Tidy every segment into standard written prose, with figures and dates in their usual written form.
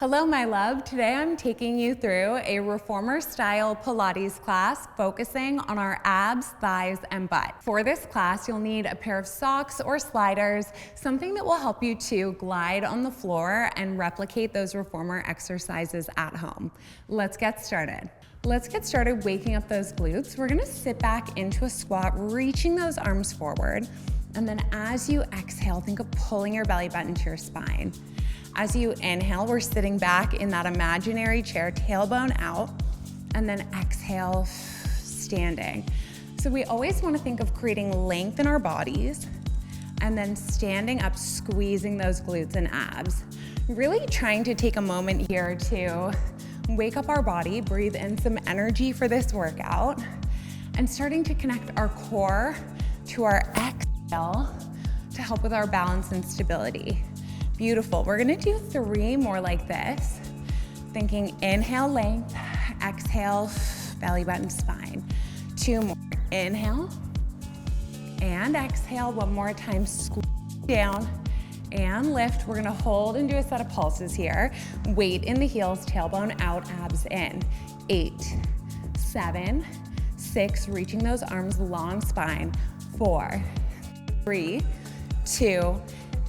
Hello, my love. Today I'm taking you through a Reformer-style Pilates class focusing on our abs, thighs, and butt. For this class, you'll need a pair of socks or sliders, something that will help you to glide on the floor and replicate those Reformer exercises at home. Let's get started. Let's get started waking up those glutes. We're gonna sit back into a squat, reaching those arms forward. And then as you exhale, think of pulling your belly button to your spine. As you inhale, we're sitting back in that imaginary chair, tailbone out, and then exhale, standing. So we always want to think of creating length in our bodies, and then standing up, squeezing those glutes and abs. Really trying to take a moment here to wake up our body, breathe in some energy for this workout, and starting to connect our core to our exhale to help with our balance and stability. Beautiful. We're gonna do 3 more like this. Thinking inhale, length, exhale, belly button, spine. 2 more. Inhale and exhale. 1 more time. Squeeze down and lift. We're gonna hold and do a set of pulses here. Weight in the heels, tailbone out, abs in. 8, 7, 6, reaching those arms, long spine. 4, 3, 2,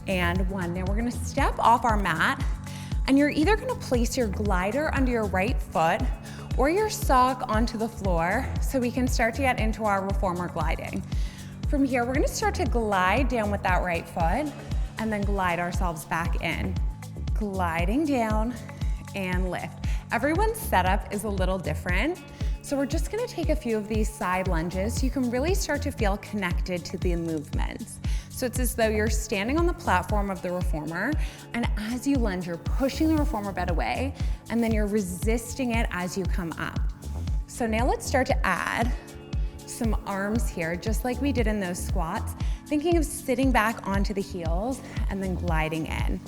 and 1. Now we're gonna step off our mat, and you're either gonna place your glider under your right foot or your sock onto the floor so we can start to get into our Reformer gliding. From here, we're gonna start to glide down with that right foot and then glide ourselves back in. Gliding down and lift. Everyone's setup is a little different, so we're just gonna take a few of these side lunges so you can really start to feel connected to the movements. So it's as though you're standing on the platform of the Reformer, and as you lunge, you're pushing the Reformer bed away, and then you're resisting it as you come up. So now let's start to add some arms here, just like we did in those squats, thinking of sitting back onto the heels and then gliding in.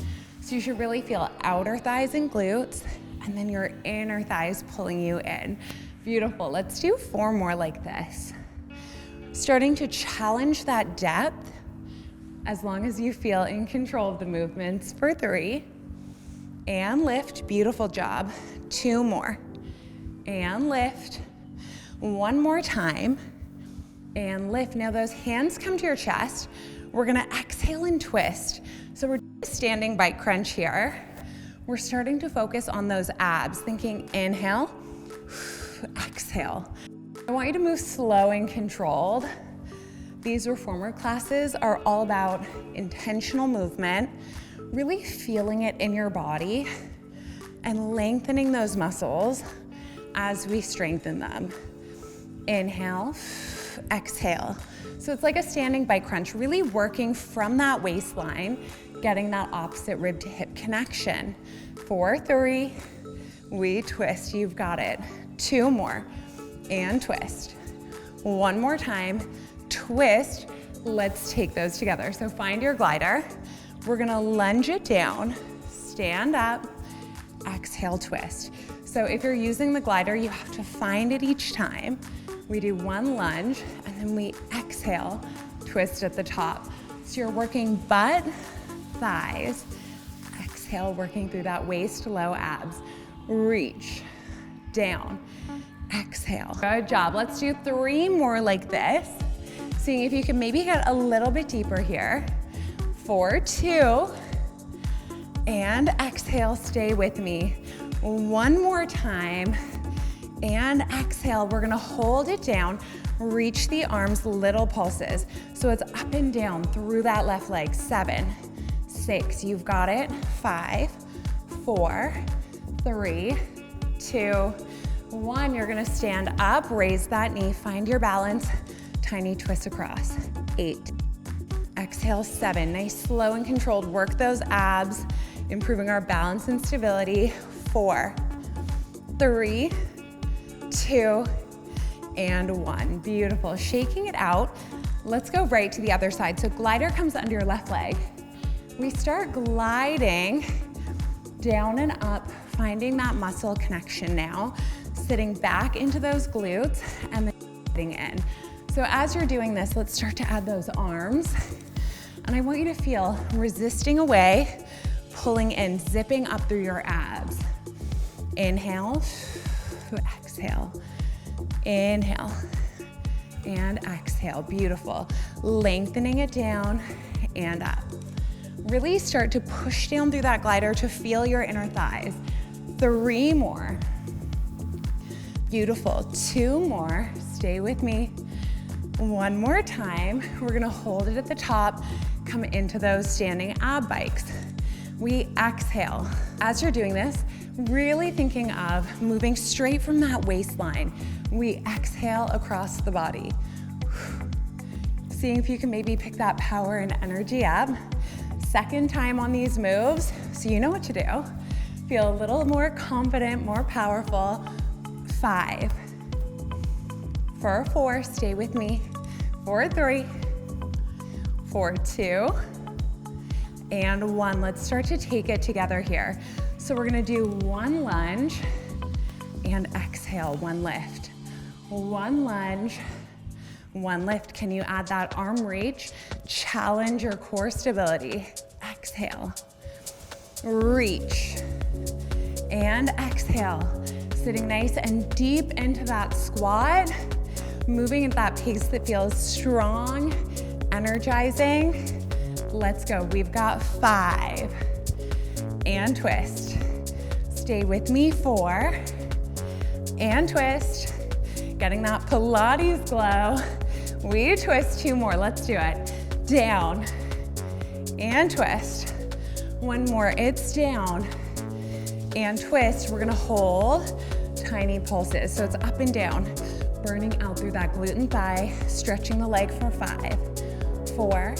So you should really feel outer thighs and glutes, and then your inner thighs pulling you in. Beautiful. Let's do 4 more like this. Starting to challenge that depth, as long as you feel in control of the movements, for 3, and lift. Beautiful job. 2 more, and lift. 1 more time, and lift. Now those hands come to your chest. We're gonna exhale and twist. So we're standing bike crunch here. We're starting to focus on those abs, thinking inhale, exhale. I want you to move slow and controlled. These Reformer classes are all about intentional movement, really feeling it in your body and lengthening those muscles as we strengthen them. Inhale, exhale. So it's like a standing bike crunch, really working from that waistline, getting that opposite rib to hip connection. 4, 3, we twist, you've got it. 2 more, and twist. 1 more time. Twist. Let's take those together. So find your glider. We're gonna lunge it down, stand up, exhale, twist. So if you're using the glider, you have to find it each time. We do 1 lunge, and then we exhale, twist at the top. So you're working butt, thighs, exhale, working through that waist, low abs. Reach, down, exhale. Good job. Let's do 3 more like this. Seeing if you can maybe get a little bit deeper here. 4, 2, and exhale, stay with me. 1 more time, and exhale. We're gonna hold it down, reach the arms, little pulses. So it's up and down through that left leg. 7, 6, you've got it. 5, 4, 3, 2, 1. You're gonna stand up, raise that knee, find your balance. Tiny twist across. 8. Exhale, 7. Nice, slow and controlled. Work those abs, improving our balance and stability. 4, 3, 2, and 1. Beautiful. Shaking it out. Let's go right to the other side. So glider comes under your left leg. We start gliding down and up, finding that muscle connection now. Sitting back into those glutes and then gliding in. So as you're doing this, let's start to add those arms. And I want you to feel resisting away, pulling in, zipping up through your abs. Inhale, exhale, inhale, and exhale. Beautiful. Lengthening it down and up. Really start to push down through that glider to feel your inner thighs. 3 more. Beautiful. 2 more. Stay with me. 1 more time. We're gonna hold it at the top, come into those standing ab bikes. We exhale. As you're doing this, really thinking of moving straight from that waistline. We exhale across the body. Seeing if you can maybe pick that power and energy up. Second time on these moves, so you know what to do. Feel a little more confident, more powerful. 5. For 4, stay with me. For 3, for 2, and 1. Let's start to take it together here. So we're gonna do 1 lunge and exhale, 1 lift. 1 lunge, 1 lift. Can you add that arm reach? Challenge your core stability. Exhale, reach, and exhale. Sitting nice and deep into that squat. Moving at that pace that feels strong, energizing. Let's go. We've got 5. And twist. Stay with me. 4. And twist. Getting that Pilates glow. We twist 2 more. Let's do it. Down. And twist. 1 more. It's down. And twist. We're gonna hold tiny pulses. So it's up and down. Burning out through that glute and thigh, stretching the leg for 5, 4,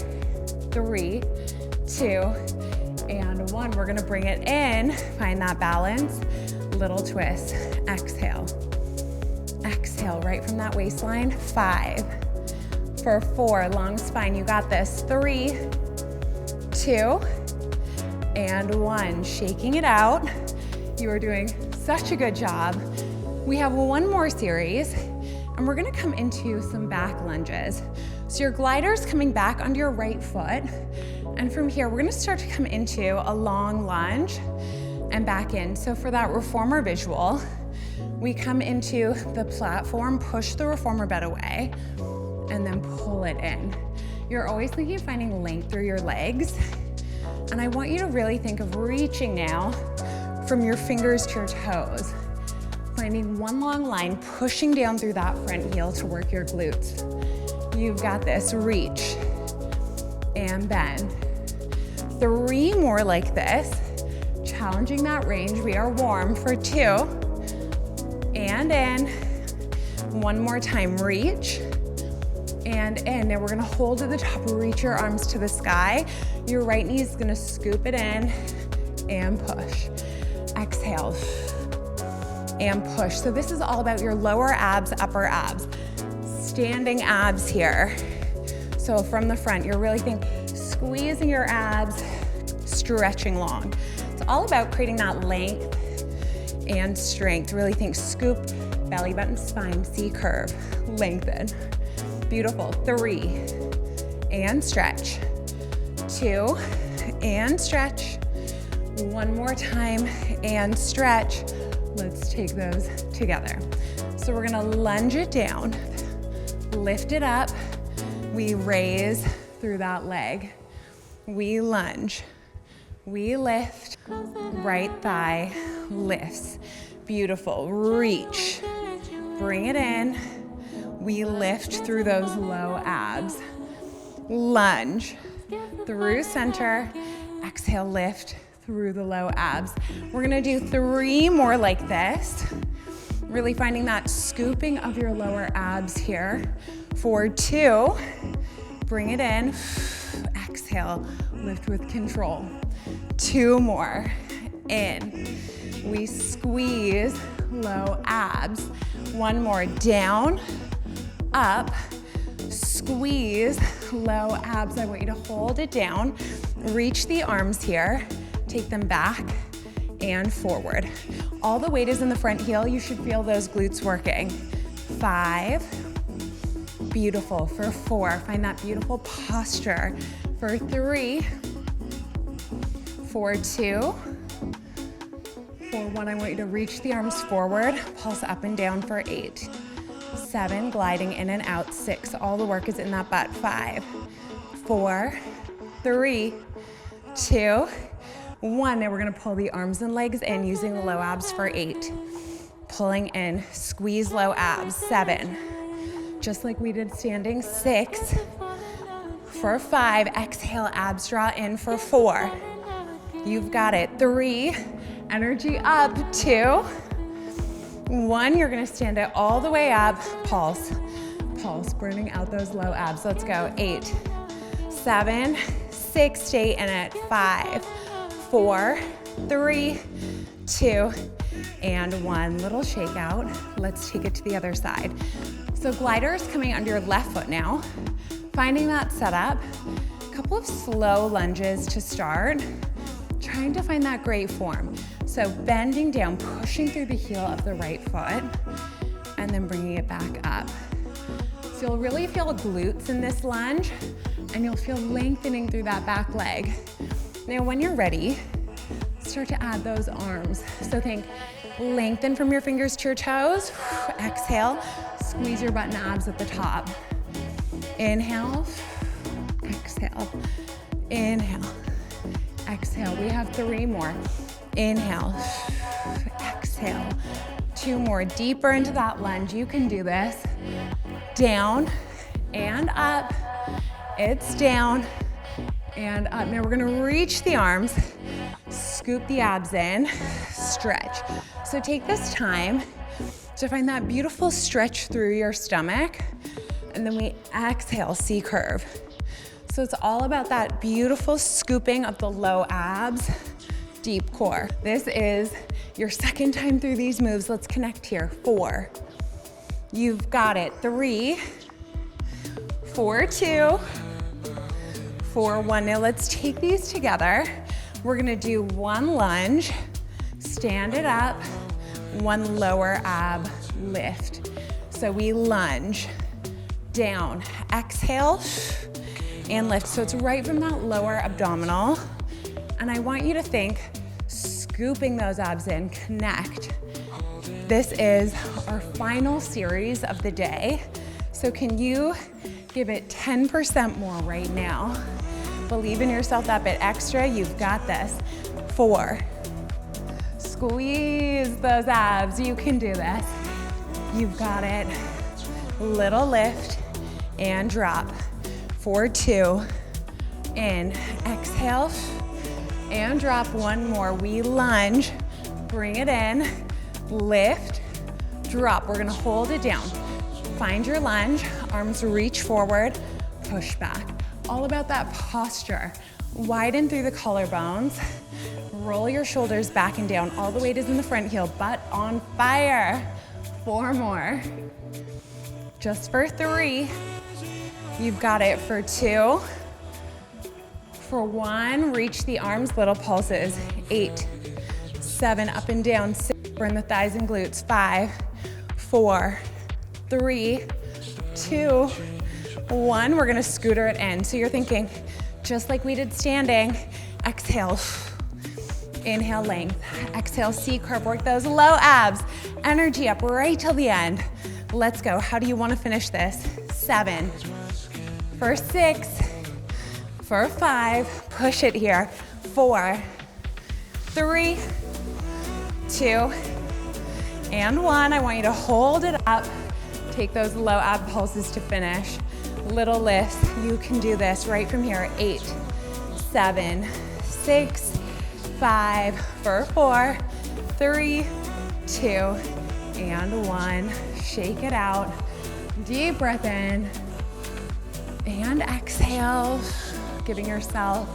3, 2, and 1. We're gonna bring it in, find that balance, little twist, exhale. Exhale right from that waistline, 5, for 4, long spine, you got this, 3, 2, and 1. Shaking it out. You are doing such a good job. We have 1 more series, and we're gonna come into some back lunges. So your glider's coming back onto your right foot, and from here, we're gonna start to come into a long lunge and back in. So for that reformer visual, we come into the platform, push the reformer bed away, and then pull it in. You're always thinking of finding length through your legs, and I want you to really think of reaching now from your fingers to your toes. Finding 1 long line, pushing down through that front heel to work your glutes. You've got this, reach, and bend. 3 more like this, challenging that range. We are warm for 2, and in. 1 more time, reach, and in. Now we're gonna hold at the top, reach your arms to the sky. Your right knee is gonna scoop it in and push. Exhale. And push. So this is all about your lower abs, upper abs. Standing abs here. So from the front, you're really squeezing your abs, stretching long. It's all about creating that length and strength. Really think scoop, belly button, spine, C curve, lengthen. Beautiful. 3, and stretch. 2, and stretch. 1 more time, and stretch. Let's take those together. So we're gonna lunge it down, lift it up, we raise through that leg, we lunge, we lift, right thigh lifts. Beautiful, reach, bring it in, we lift through those low abs, lunge, through center, exhale, lift, through the low abs. We're gonna do 3 more like this. Really finding that scooping of your lower abs here. For 2, bring it in, exhale, lift with control. 2 more, in. We squeeze low abs. 1 more, down, up, squeeze low abs. I want you to hold it down, reach the arms here, take them back and forward. All the weight is in the front heel. You should feel those glutes working. 5, beautiful. For 4, find that beautiful posture. For 3, For 2. For 1, I want you to reach the arms forward, pulse up and down for 8. 7, gliding in and out. 6, all the work is in that butt. 5, 4, 3, 2, 1. Now we're gonna pull the arms and legs in using the low abs for 8. Pulling in, squeeze low abs. 7, just like we did standing. 6, for 5, exhale, abs draw in for 4. You've got it. 3, energy up. 2, 1, you're gonna stand it all the way up. Pulse, pulse, burning out those low abs. Let's go. 8, 7, 6, stay in it. 5, 4, 3, 2, and 1. Little shakeout. Let's take it to the other side. So gliders coming under your left foot now. Finding that setup. A couple of slow lunges to start. Trying to find that great form. So bending down, pushing through the heel of the right foot, and then bringing it back up. So you'll really feel glutes in this lunge, and you'll feel lengthening through that back leg. Now when you're ready, start to add those arms. So think lengthen from your fingers to your toes. Exhale, squeeze your butt and abs at the top. Inhale, exhale, inhale, exhale. We have 3 more. Inhale, exhale. 2 more, deeper into that lunge. You can do this. Down and up. It's down and up. Now we're gonna reach the arms, scoop the abs in, stretch. So take this time to find that beautiful stretch through your stomach, and then we exhale, C curve. So it's all about that beautiful scooping of the low abs, deep core. This is your second time through these moves. Let's connect here. 4, you've got it. 3, 4, 2, 4, 1. Now let's take these together. We're gonna do 1 lunge, stand it up, 1 lower ab lift. So we lunge, down, exhale, and lift. So it's right from that lower abdominal. And I want you to think, scooping those abs in, connect. This is our final series of the day. So can you give it 10% more right now? Believe in yourself that bit extra, you've got this. 4, squeeze those abs, you can do this. You've got it. Little lift and drop. 4, 2, in, exhale, and drop. 1 more. We lunge, bring it in, lift, drop. We're gonna hold it down. Find your lunge, arms reach forward, push back. All about that posture. Widen through the collarbones, roll your shoulders back and down. All the weight is in the front heel, butt on fire. 4 more. Just for 3. You've got it for 2. For 1, reach the arms, little pulses. 8, 7, up and down. 6, burn the thighs and glutes. 5, 4, 3, 2, 1. We're gonna scooter it in. So you're thinking, just like we did standing, exhale, inhale, length. Exhale, C curve, work those low abs. Energy up right till the end. Let's go. How do you wanna finish this? 7, for 6, for 5, push it here. 4, 3, 2, and 1. I want you to hold it up. Take those low ab pulses to finish. Little lifts, you can do this right from here. 8, 7, 6, 5, for 4, 3, 2, and 1. Shake it out. Deep breath in and exhale, giving yourself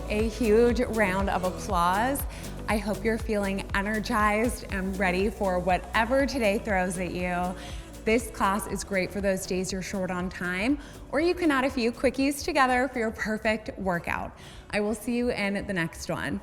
a huge round of applause. I hope you're feeling energized and ready for whatever today throws at you. This class is great for those days you're short on time, or you can add a few quickies together for your perfect workout. I will see you in the next one.